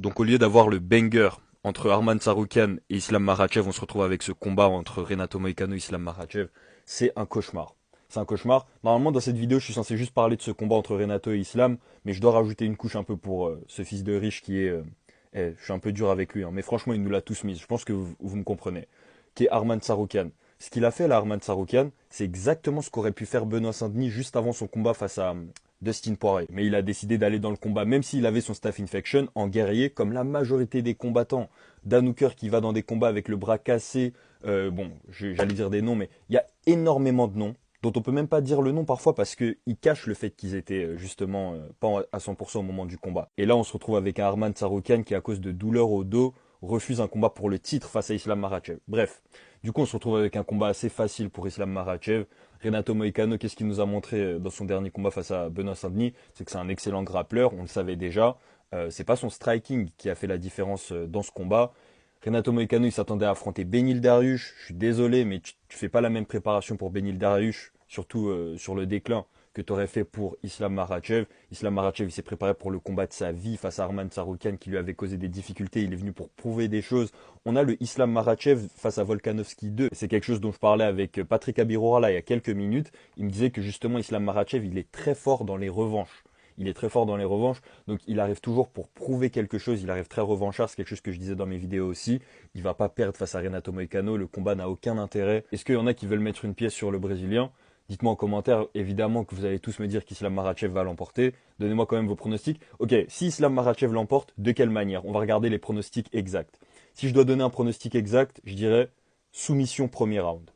Donc au lieu d'avoir le banger entre Arman Tsarukyan et Islam Makhachev, on se retrouve avec ce combat entre Renato Moicano et Islam Makhachev. C'est un cauchemar. C'est un cauchemar. Normalement, dans cette vidéo, je suis censé juste parler de ce combat entre Renato et Islam, mais je dois rajouter une couche un peu pour ce fils de riche qui est... je suis un peu dur avec lui, hein, mais franchement, il nous l'a tous mise. Je pense que vous me comprenez. Qui est Arman Tsarukyan. Ce qu'il a fait là, Arman Tsarukyan, c'est exactement ce qu'aurait pu faire Benoît Saint-Denis juste avant son combat face à Dustin Poirier. Mais il a décidé d'aller dans le combat, même s'il avait son Staph Infection, en guerrier, comme la majorité des combattants. Dan Hooker qui va dans des combats avec le bras cassé. Bon, j'allais dire des noms, mais il y a énormément de noms dont on peut même pas dire le nom parfois parce qu'ils cachent le fait qu'ils étaient justement pas à 100% au moment du combat. Et là, on se retrouve avec un Arman Tsarukyan qui, à cause de douleurs au dos, refuse un combat pour le titre face à Islam Makhachev. Bref, du coup, on se retrouve avec un combat assez facile pour Islam Makhachev. Renato Moicano, qu'est-ce qu'il nous a montré dans son dernier combat face à Benoît Saint-Denis? C'est que c'est un excellent grappleur, on le savait déjà. C'est pas son striking qui a fait la différence dans ce combat. Renato Moicano, il s'attendait à affronter Benil Dariush. Je suis désolé, mais tu fais pas la même préparation pour Benil Dariush, surtout sur le déclin, que tu aurais fait pour Islam Makhachev. Islam Makhachev, il s'est préparé pour le combat de sa vie face à Arman Tsarukyan qui lui avait causé des difficultés. Il est venu pour prouver des choses. On a le Islam Makhachev face à Volkanovski 2. C'est quelque chose dont je parlais avec Patrick Abirora là il y a quelques minutes. Il me disait que justement Islam Makhachev, il est très fort dans les revanches. Il est très fort dans les revanches, donc il arrive toujours pour prouver quelque chose, il arrive très revanchard, c'est quelque chose que je disais dans mes vidéos aussi. Il va pas perdre face à Renato Moicano, le combat n'a aucun intérêt. Est-ce qu'il y en a qui veulent mettre une pièce sur le Brésilien? Dites-moi en commentaire, évidemment que vous allez tous me dire qu'Islam Makhachev va l'emporter. Donnez-moi quand même vos pronostics. Ok, si Islam Makhachev l'emporte, de quelle manière? On va regarder les pronostics exacts. Si je dois donner un pronostic exact, je dirais soumission premier round.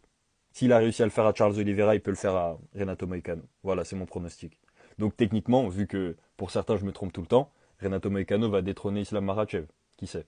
S'il a réussi à le faire à Charles Oliveira, il peut le faire à Renato Moicano. Voilà, c'est mon pronostic. Donc techniquement, vu que pour certains je me trompe tout le temps, Renato Moicano va détrôner Islam Makhachev. Qui sait?